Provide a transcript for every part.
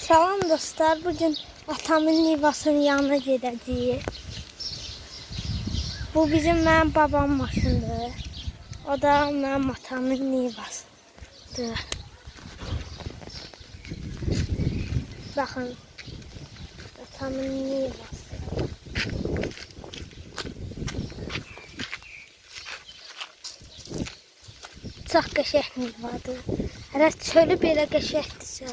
Salam dostlar, bugün atamın Nivasının yanına gedəcəyik. Bu mənim babam maşındır. O da mənim atamın Nivasıdır. Baxın, atamın Nivası. Çox qəşəng Nivadır. Hələ çölü belə qəşəngdirsə,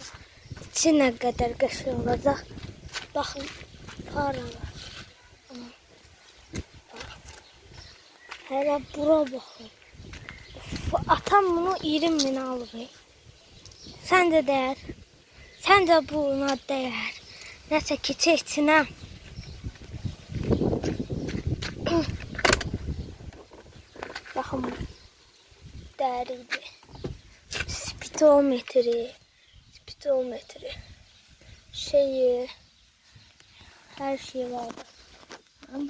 içi nə qədər qəşəng olacaq. Baxın, paralar. Hələ bura baxın. Atam bunu 20 min alıb. Səncə dəyər? Səncə buna dəyər? Nəsə keçək içinə. Baxın, dəyərlidir. Spitometri. Şeyi, her şey var.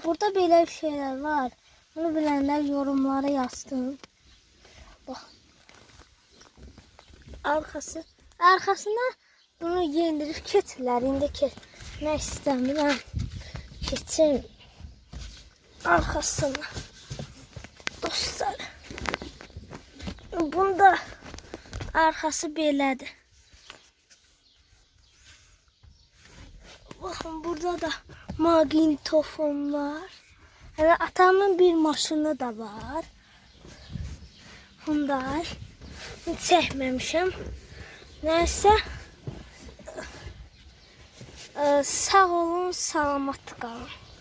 Burada belə şeyler var. Bunu bilenler yorumlara yazsın. Bak. Arkasına bunu yendirip keçirlər. İndi keçmək istəmirəm. Keçim arkasına. Dostlar. Bunda arkası belədir. Bakın burada da magnetofon var. Yani atamın bir maşını da var. Hyundai. Hiç çəkməmişəm. Neyse. Sağ olun, salamat qalın.